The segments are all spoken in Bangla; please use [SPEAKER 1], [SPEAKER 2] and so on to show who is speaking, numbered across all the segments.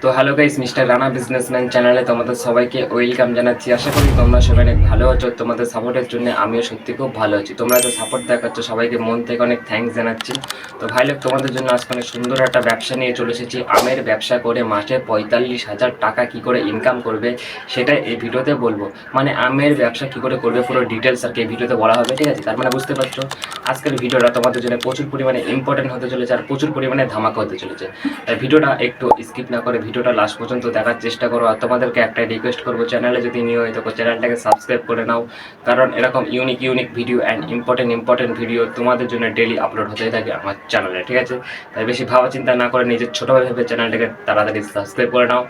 [SPEAKER 1] তো hello guys, mister Rana businessman চ্যানেলে তোমাদের সবাইকে ওয়েলকাম জানাচ্ছি। আশা করি তোমরা সবাই অনেক ভালো আছো। তোমাদের সাপোর্টের জন্য আমিও সত্যি খুব ভালো আছি। তোমরা তো সাপোর্ট দেখাচ্ছ, সবাইকে মন থেকে অনেক থ্যাঙ্কস জানাচ্ছি। তো ভাই লোক, তোমাদের জন্য আজকে অনেক সুন্দর একটা ব্যবসা নিয়ে চলে এসেছি। আমের ব্যবসা করে মাসে 45,000 টাকা কি করে ইনকাম করবে সেটা এই ভিডিওতে বলবো। মানে আমের ব্যবসা কি করে করবে পুরো ডিটেলস আর কি এই ভিডিওতে বলা হবে, ঠিক আছে? তার মানে বুঝতে পারছো আজকের ভিডিওটা তোমাদের জন্য প্রচুর পরিমাণে ইম্পর্টেন্ট হতে চলেছে আর প্রচুর পরিমাণে ধামাকা হতে চলেছে। তাই ভিডিওটা একটু স্কিপ না করে ভিডিওটা লাস্ট পর্যন্ত দেখার চেষ্টা করো। আর তোমাদেরকে একটাই রিকোয়েস্ট করবো, চ্যানেলে যদি নিউ হয়ে থাকো চ্যানেলটাকে সাবস্ক্রাইব করে নাও, কারণ এরকম unique video and important video তোমাদের জন্য ডেলি আপলোড হতেই থাকে আমার চ্যানেলে, ঠিক আছে? তাই বেশি ভাবা চিন্তা না করে নিজের ছোটোভাবে ভেবে চ্যানেলটাকে তাড়াতাড়ি সাবস্ক্রাইব করে নাও।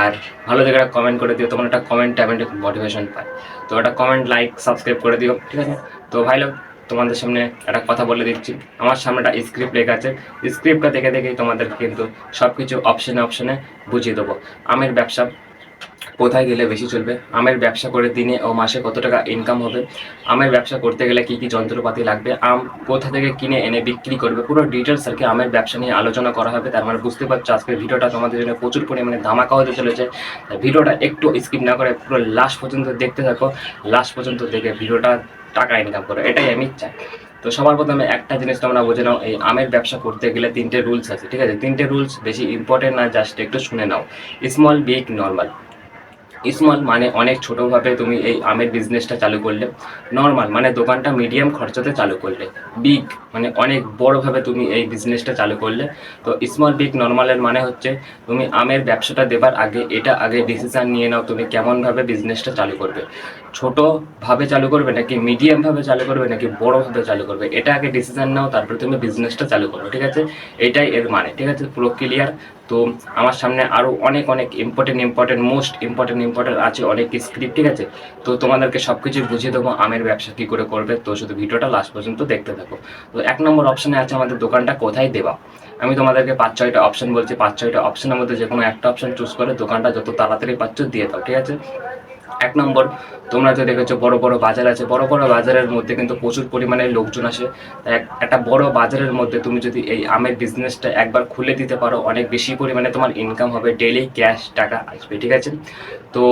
[SPEAKER 1] আর ভালো দেখে একটা কমেন্ট করে দিও, তোমার একটা কমেন্টে আমি একটু মোটিভেশন পাই। তো একটা কমেন্ট, লাইক, সাবস্ক্রাইব করে দিও, ঠিক আছে? তো ভাই লোক, তোমাদের সামনে একটা কথা বলে দিচ্ছি। আমার সামনে একটা স্ক্রিপ্ট লেখা আছে, স্ক্রিপ্টটা দেখেই তোমাদের কিন্তু সব কিছু অপশনে বুঝিয়ে দেবো। আমের ব্যবসা কোথায় গেলে বেশি চলবে, আমের ব্যবসা করে দিনে ও মাসে কত টাকা ইনকাম হবে, আমের ব্যবসা করতে গেলে কি কি যন্ত্রপাতি লাগবে, আম কোথা থেকে কিনে এনে বিক্রি করবে, পুরো ডিটেলস আর কি আমের ব্যবসা নিয়ে আলোচনা করা হবে। তার মানে বুঝতে পারছো আজকের ভিডিওটা তোমাদের জন্য প্রচুর পরিমাণে ধামাকা হতে চলেছে। ভিডিওটা একটু স্কিপ না করে পুরো লাস্ট পর্যন্ত দেখতে থাকো। লাস্ট পর্যন্ত দেখে ভিডিওটা টাকা ইনকাম করো, এটাই আমি চাই। তো সবার প্রথমে একটা জিনিস তোমরা বুঝে নাও, এই আমের ব্যবসা করতে গেলে 3টে রুলস আছে, ঠিক আছে? 3টে রুলস বেশি ইম্পর্টেন্ট না, জাস্ট একটু শুনে নাও। Small, big, normal. স্মল মানে অনেক ছোটোভাবে তুমি এই আমের বিজনেসটা চালু করলে, নর্মাল মানে দোকানটা মিডিয়াম খরচাতে চালু করলে, বিগ মানে অনেক বড়োভাবে তুমি এই বিজনেসটা চালু করলে। তো স্মল, বিগ, নর্মালের মানে হচ্ছে তুমি আমের ব্যবসাটা দেবার আগে এটা আগে ডিসিশান নিয়ে নাও তুমি কেমনভাবে বিজনেসটা চালু করবে। ছোটোভাবে চালু করবে নাকি মিডিয়ামভাবে চালু করবে নাকি বড়োভাবে চালু করবে, এটা আগে ডিসিশান নাও, তারপরে তুমি বিজনেসটা চালু করো, ঠিক আছে? এটাই এর মানে, ঠিক আছে? পুরো ক্লিয়ার? তো আমার সামনে আরও অনেক ইম্পর্টেন্ট মোস্ট ইম্পর্টেন্ট আছে অনেক স্ক্রিপ্ট, ঠিক আছে? তো তোমাদেরকে সব কিছু বুঝিয়ে দেবো আমের ব্যবসা কী করে করবে। তো শুধু ভিডিওটা লাস্ট পর্যন্ত দেখতে থাকো। তো 1 নম্বর অপশানে আছে আমাদের দোকানটা কোথায় দেওয়া। আমি তোমাদেরকে 5-6টা অপশান বলছি, 5-6টা অপশানের মধ্যে যে কোনো একটা অপশান চুজ করে দোকানটা যত তাড়াতাড়ি পাচ্ছ দিয়ে দাও, ঠিক আছে? 1 নম্বর, তোমরা তো দেখেছো বড় বড় বাজার আছে, বড় বড় বাজারের মধ্যে কিন্তু প্রচুর পরিমাণে লোকজন আসে। একটা বড় বাজারের মধ্যে তুমি যদি এই আমের বিজনেসটা একবার খুলে দিতে পারো, অনেক বেশি পরিমাণে তোমার ইনকাম হবে, ডেইলি ক্যাশ টাকা আসবে, ঠিক আছে? তো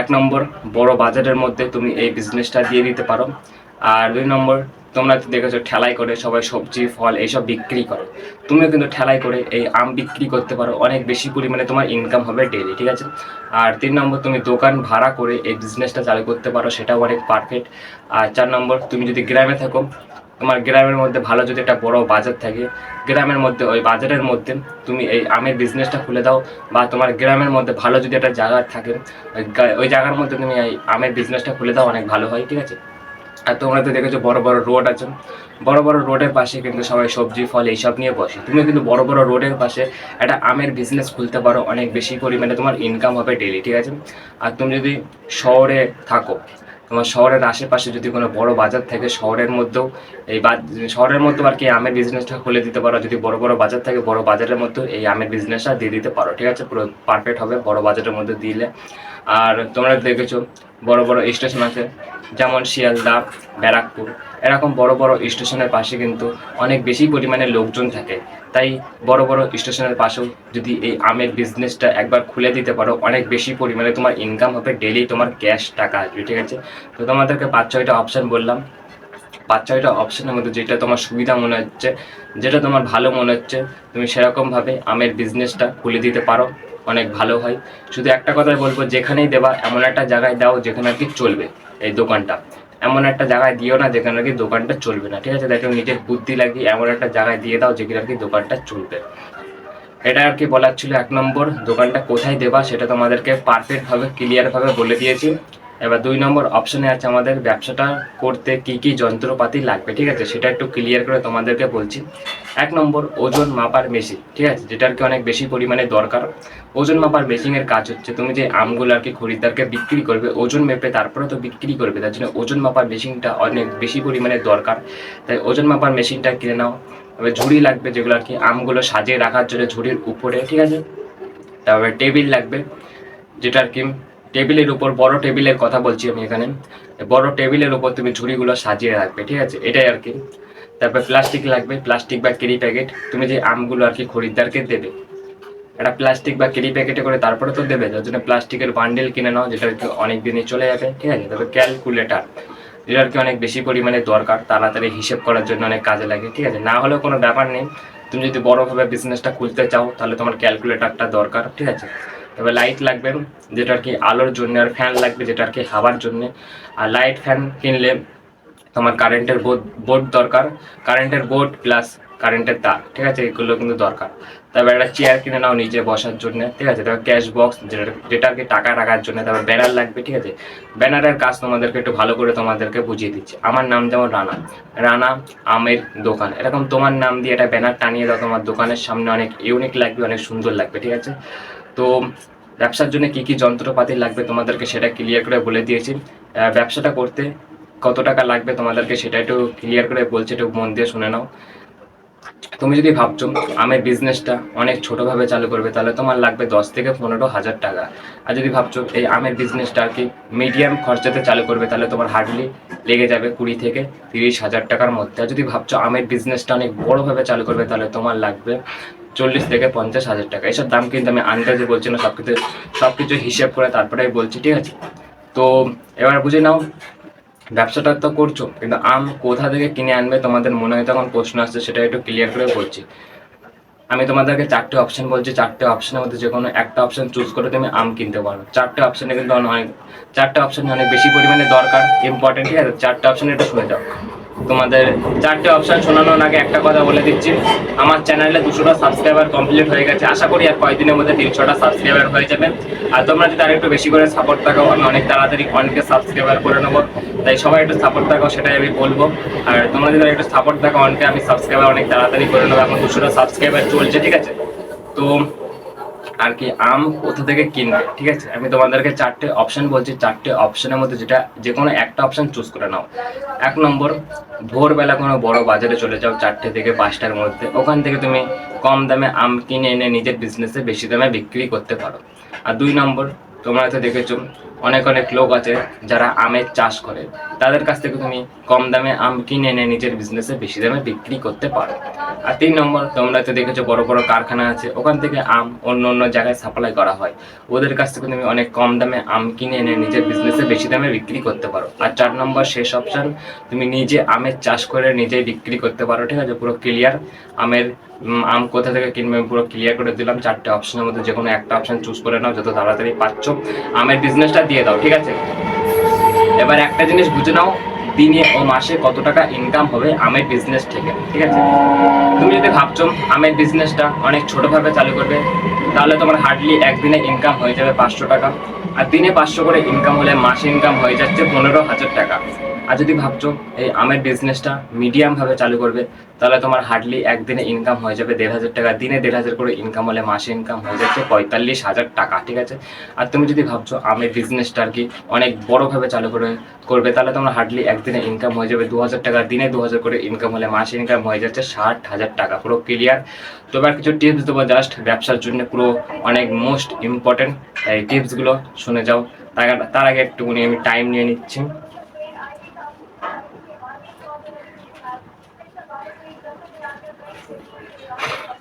[SPEAKER 1] 1 নম্বর, বড় বাজারের মধ্যে তুমি এই বিজনেসটা দিয়ে দিতে পারো। আর 2 নম্বর, তোমরা তো দেখেছো ঠেলাই করে সবাই সবজি ফল এইসব বিক্রি করে, তুমিও কিন্তু ঠেলাই করে এই আম বিক্রি করতে পারো, অনেক বেশি পরিমাণে তোমার ইনকাম হবে ডেইলি, ঠিক আছে? আর 3 নম্বর, তুমি দোকান ভাড়া করে এই বিজনেসটা চালু করতে পারো, সেটাও অনেক পারফেক্ট। আর 4 নম্বর, তুমি যদি গ্রামে থাকো, তোমার গ্রামের মধ্যে ভালো যদি একটা বড় বাজার থাকে, গ্রামের মধ্যে ওই বাজারের মধ্যে তুমি এই আমের বিজনেসটা খুলে দাও। বা তোমার গ্রামের মধ্যে ভালো যদি একটা জায়গা থাকে, ওই জায়গার মধ্যে তুমি এই আমের বিজনেসটা খুলে দাও, অনেক ভালো হয়, ঠিক আছে? আর তোমরা তো দেখেছো বড় বড় রোড আছে, বড় বড় রোডের পাশে কিন্তু সবাই সবজি ফল এইসব নিয়ে বসে, তুমি কিন্তু বড় বড় রোডের পাশে একটা আমের বিজনেস খুলতে পারো, অনেক বেশি পরিমাণে তোমার ইনকাম হবে ডেইলি, ঠিক আছে? আর তুমি যদি শহরে থাকো, তোমার শহরের আশেপাশে যদি কোনো বড় বাজার থাকে, শহরের মধ্যেও এই শহরের মধ্যেও আর কি আমের বিজনেসটা খুলে দিতে পারো। যদি বড় বড় বাজার থাকে, বড় বাজারের মধ্যেও এই আমের বিজনেসটা দিয়ে দিতে পারো, ঠিক আছে? পুরো পারফেক্ট হবে বড় বাজারের মধ্যে দিলে। আর তোমরা দেখেছো বড় বড় স্টেশন আছে, যেমন শিয়ালদা, ব্যারাকপুর, এরকম বড় বড় স্টেশনের পাশে কিন্তু অনেক বেশি পরিমাণে লোকজন থাকে। তাই বড় বড় স্টেশনের পাশেও যদি এই আমের বিজনেসটা একবার খুলে দিতে পারো, অনেক বেশি পরিমাণে তোমার ইনকাম হবে, ডেইলি তোমার ক্যাশ টাকা আসবে, ঠিক আছে? তো তোমাদেরকে 5-6টা অপশান বললাম, 5-6টা অপশানের মধ্যে যেটা তোমার সুবিধা মনে হচ্ছে, যেটা তোমার ভালো মনে হচ্ছে, তুমি সেরকমভাবে আমের বিজনেসটা খুলে দিতে পারো, অনেক ভালো হয়। শুধু একটা কথাই বলবো, যেখানেই দেবা এমন একটা জায়গায় দাও যেখানে আর কি চলবে এই দোকানটা। এমন একটা জায়গায় দিও না যেখানে আর কি দোকানটা চলবে না, ঠিক আছে? দেখো নিজের বুদ্ধি লাগিয়ে এমন একটা জায়গায় দিয়ে দাও যেখানে আর কি দোকানটা চলবে। এটা আর কি বলার ছিল। 1 নম্বর, দোকানটা কোথায় দেবা সেটা তোমাদেরকে পারফেক্টভাবে ক্লিয়ারভাবে বলে দিয়েছি। এবার 2 নম্বর অপশনে আছে আমাদের ব্যবসাটা করতে কি কি যন্ত্রপাতি লাগবে, ঠিক আছে? সেটা একটু ক্লিয়ার করে তোমাদেরকে বলছি। 1 নম্বর, ওজন মাপার মেশিন, ঠিক আছে? যেটা আর কি অনেক বেশি পরিমাণে দরকার। ওজন মাপার মেশিনের কাজ হচ্ছে তুমি যে আমগুলো আর কি খরিদ্দারকে বিক্রি করবে, ওজন মেপে তারপরে তো বিক্রি করবে, তার জন্য ওজন মাপার মেশিনটা অনেক বেশি পরিমাণে দরকার। তাই ওজন মাপার মেশিনটা কিনে নাও। তবে ঝুড়ি লাগবে, যেগুলো আর কি আমগুলো সাজিয়ে রাখার জন্য ঝুড়ির উপরে, ঠিক আছে? তারপরে টেবিল লাগবে, যেটা আর কি টেবিলের উপর, বড় টেবিলের কথা বলছি আমি এখানে, বড় টেবিলের উপর তুমি ঝুড়িগুলো সাজিয়ে রাখবে, ঠিক আছে? এটাই আর কি। তারপর প্লাস্টিক লাগবে, প্লাস্টিক বা কেরি প্যাকেট, তুমি যে আমগুলো আর কি খরিদ্দারকে দেবে, একটা প্লাস্টিক বা কেরি প্যাকেটে করে তারপরে তো দেবে, যার জন্য প্লাস্টিকের বান্ডেল কিনে নাও, যেটা আর কি অনেক দিনই চলে যাবে, ঠিক আছে। তবে ক্যালকুলেটার, যেটা আর কি অনেক বেশি পরিমাণে দরকার, তাড়াতাড়ি হিসেব করার জন্য অনেক কাজে লাগে, ঠিক আছে। না হলেও কোনো ব্যাপার নেই, তুমি যদি বড়োভাবে বিজনেসটা খুলতে চাও তাহলে তোমার ক্যালকুলেটারটা দরকার, ঠিক আছে। তবে লাইট লাগবে, যেটা আর কি আলোর জন্য, আর ফ্যান লাগবে, যেটা আর কি হাওয়ার জন্য। আর লাইট ফ্যান কিনলে তোমার কারেন্টের বোর্ড দরকার, কারেন্টের বোর্ড প্লাস কারেন্টের তার, ঠিক আছে, এগুলো কিন্তু দরকার। তারপর একটা চেয়ার কিনে নাও নিজে বসার জন্য, ঠিক আছে। তারপর ক্যাশ বক্স, যেটা আর কি টাকা রাখার জন্য। তারপর ব্যানার লাগবে, ঠিক আছে। ব্যানারের কাজ তোমাদেরকে একটু ভালো করে তোমাদেরকে বুঝিয়ে দিচ্ছি। আমার নাম যেমন রানা, রানা আমের দোকান, এরকম তোমার নাম দিয়ে একটা ব্যানার টানিয়ে দাও তোমার দোকানের সামনে, অনেক ইউনিক লাগবে, অনেক সুন্দর লাগবে, ঠিক আছে। তো ব্যবসার জন্য কি কি যন্ত্রপাতি লাগবে তোমাদেরকে সেটা ক্লিয়ার করে বলে দিয়েছি। ব্যবসাটা করতে কত টাকা লাগবে তোমাদেরকে সেটা একটু ক্লিয়ার করে বলছি, একটু মন দিয়ে শুনে নাও। তুমি যদি ভাবছো আমের বিজনেসটা অনেক ছোটোভাবে চালু করবে তাহলে তোমার লাগবে 10 থেকে 15 হাজার টাকা। আর যদি ভাবছো এই আমের বিজনেসটা আর কি মিডিয়াম খরচাতে চালু করবে তাহলে তোমার হার্ডলি লেগে যাবে 20 থেকে 30 হাজার টাকার মধ্যে। আর যদি ভাবছো আমের বিজনেসটা অনেক বড়োভাবে চালু করবে তাহলে তোমার লাগবে 40 থেকে 50 হাজার টাকা। এসব দাম কিন্তু আমি আন্দাজে বলছি না, সবকিছু হিসেব করে তারপরে বলছি, ঠিক আছে। তো এবার বুঝে নাও, ব্যবসাটা তো করছো, কিন্তু আম কোথা থেকে কিনে আনবে তোমাদের মনে হয় তখন প্রশ্ন আসছে, সেটা একটু ক্লিয়ার করে বলছি। আমি তোমাদেরকে 4টে অপশন বলছি, 4টে অপশনের মধ্যে যে কোনো একটা অপশন চুজ করে তুমি আম কিনতে পারো। 4টে অপশনে কিন্তু অনেক, 4টে অপশনে অনেক বেশি পরিমাণে দরকার, ইম্পর্টেন্ট, ঠিক আছে। 4টে অপশন এটা শুনে যাও। তোমাদের 4টে অপশন শোনানোর আগে একটা কথা বলে দিচ্ছি, আমার চ্যানেলে 200টা সাবস্ক্রাইবার কমপ্লিট হয়ে গেছে, আশা করি আর কয়েকদিনের মধ্যে 300টা সাবস্ক্রাইবার হয়ে যাবে। আর তোমরা যদি আর একটু বেশি করে সাপোর্ট থাকো আমি অনেক তাড়াতাড়ি অনেকে সাবস্ক্রাইবার করে নেবো, তাই সবাই একটু সাপোর্ট থাকো, সেটাই আমি বলবো। আর তোমরা যদি একটু সাপোর্ট থাকো অনেকে আমি সাবস্ক্রাইবার অনেক তাড়াতাড়ি করে নেবো, এখন 200টা সাবস্ক্রাইবার চলছে, ঠিক আছে। তো আর কি আম কোথা থেকে কিনবে, ঠিক আছে, আমি তোমাদেরকে 4টে অপশন বলছি, 4টে অপশনের মধ্যে যেটা যে কোনো একটা অপশন চুজ করে নাও। 1 নম্বর, ভোরবেলা কোনো বড় বাজারে চলে যাও 4টে থেকে 5টার মধ্যে, ওখান থেকে তুমি কম দামে আম কিনে এনে নিজের বিজনেসে বেশি দামে বিক্রি করতে পারো। আর 2 নম্বর, তোমরা তো দেখেছো অনেক অনেক লোক আছে যারা আমের চাষ করে, তাদের কাছ থেকে তুমি কম দামে আম কিনে এনে নিজের বিজনেসে বেশি দামে বিক্রি করতে পারো। আর 3 নম্বর, তোমরা তো দেখেছো বড় বড় কারখানা আছে, ওখান থেকে আম অন্য অন্য জায়গায় সাপ্লাই করা হয়, ওদের কাছ থেকে তুমি অনেক কম দামে আম কিনে এনে নিজের বিজনেসে বেশি দামে বিক্রি করতে পারো। আর 4 নম্বর শেষ অপশন, তুমি নিজে আমের চাষ করে নিজেই বিক্রি করতে পারো, ঠিক আছে। পুরো ক্লিয়ার, আমের আম কোথা থেকে কিনবে পুরো ক্লিয়ার করে দিলাম। 4টে অপশনের মধ্যে যে কোনো একটা অপশন চুজ করে নাও, যত তাড়াতাড়ি পাচ্ছ আমের বিজনেসটা দিয়ে দাও, ঠিক আছে। এবার একটা জিনিস বুঝে নাও, দিনে ও মাসে কত টাকা ইনকাম হবে আমের বিজনেস থেকে, ঠিক আছে। তুমি যদি ভাবছো আমের বিজনেসটা অনেক ছোটোভাবে চালু করবে তাহলে তোমার হার্ডলি একদিনে ইনকাম হয়ে যাবে 500 টাকা। আর দিনে 500 করে ইনকাম হলে মাসে ইনকাম হয়ে যাচ্ছে 15,000 টাকা। আর যদি ভাবছো এই আমের বিজনেসটা মিডিয়ামভাবে চালু করবে তাহলে তোমার হার্ডলি একদিনে ইনকাম হয়ে যাবে 1,500 টাকা, দিনে 1,500 করে ইনকাম হলে মাসে ইনকাম হয়ে যাচ্ছে 45,000 টাকা, ঠিক আছে। আর তুমি যদি ভাবছো আমের বিজনেসটা আর কি অনেক বড়োভাবে চালু করবে তাহলে তোমার হার্ডলি একদিনে ইনকাম হয়ে যাবে 2,000 টাকা, দিনে 2,000 করে ইনকাম হলে মাসে ইনকাম হয়ে যাচ্ছে 60,000 টাকা, পুরো ক্লিয়ার। তো এবার কিছু টিপস দেবো জাস্ট ব্যবসার জন্য, পুরো অনেক মোস্ট ইম্পর্টেন্ট, এই টিপসগুলো শুনে যাও। তার আগে একটুখানি আমি টাইম নিয়ে নিচ্ছি।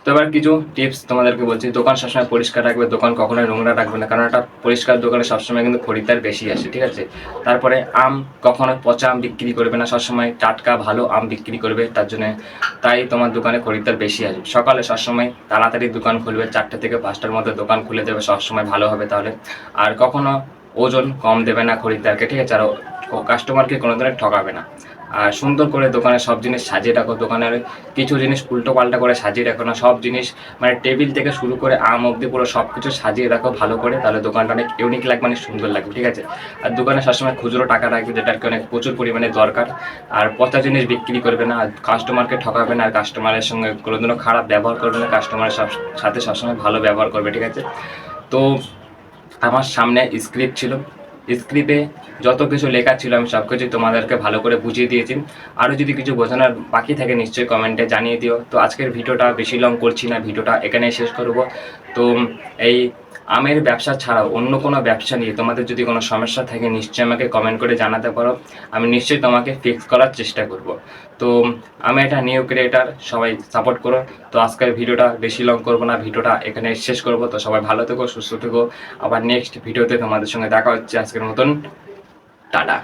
[SPEAKER 1] তো এবার কিছু টিপস তোমাদেরকে বলছি। দোকান সবসময় পরিষ্কার রাখবে, দোকান কখনোই নোংরা রাখবে না, কারণ একটা পরিষ্কার দোকানে সবসময় কিন্তু খরিদ্দার বেশি আসে, ঠিক আছে। তারপরে আম কখনো পচা আম বিক্রি করবে না, সবসময় টাটকা ভালো আম বিক্রি করবে, তাই তোমার দোকানে খরিদ্দার বেশি আসবে। সকালে সবসময় তাড়াতাড়ি দোকান খুলবে, 4টে থেকে 5টার মধ্যে দোকান খুলে দেবে, সবসময় ভালো হবে তাহলে। আর কখনো ওজন কম দেবে না খরিদ্দারকে, ঠিক আছে। আর কাস্টমারকে কোনো দিনের ঠকাবে না। আর সুন্দর করে দোকানে সব জিনিস সাজিয়ে রাখো, দোকানের কিছু জিনিস উল্টো পাল্টা করে সাজিয়ে রাখো না, সব জিনিস মানে টেবিল থেকে শুরু করে আম অব্দি পুরো সব কিছু সাজিয়ে রাখো ভালো করে, তাহলে দোকানটা অনেক ইউনিক লাগবে, অনেক সুন্দর লাগবে, ঠিক আছে। আর দোকানে সবসময় খুচরো টাকা রাখবে, যেটা আর কি অনেক প্রচুর পরিমাণে দরকার। আর পচা জিনিস বিক্রি করবে না, আর কাস্টমারকে ঠকাবে না, আর কাস্টমারের সঙ্গে কোনোদিনও খারাপ ব্যবহার করবে না, কাস্টমারের সাথে সবসময় ভালো ব্যবহার করবে, ঠিক আছে। তো আমার সামনে স্ক্রিপ্ট ছিল, স্ক্রিপ্টে যত কিছু লেখা ছিল আমি সব কিছুই তোমাদেরকে ভালো করে বুঝিয়ে দিয়েছি। আরও যদি কিছু বোঝানোর বাকি থাকে নিশ্চয়ই কমেন্টে জানিয়ে দিও। তো আজকের ভিডিওটা বেশি লং করছি না, ভিডিওটা এখানেই শেষ করব। তো এই আমের ব্যবসা ছাড়াও অন্য কোনো ব্যবসা নিয়ে তোমাদের যদি কোনো সমস্যা থাকে নিশ্চয়ই আমাকে কমেন্ট করে জানাতে পারো, আমি নিশ্চয়ই তোমাকে ফিক্স করার চেষ্টা করব। তো আমি একটা নিউ ক্রিয়েটার, সবাই সাপোর্ট করো। তো আজকের ভিডিওটা বেশি লং করবো না, ভিডিওটা এখানে শেষ করব। তো সবাই ভালো থেকো, সুস্থ থেকো, আবার নেক্সট ভিডিওতে তোমাদের সঙ্গে দেখা হচ্ছে। আজকের মতন টাটা।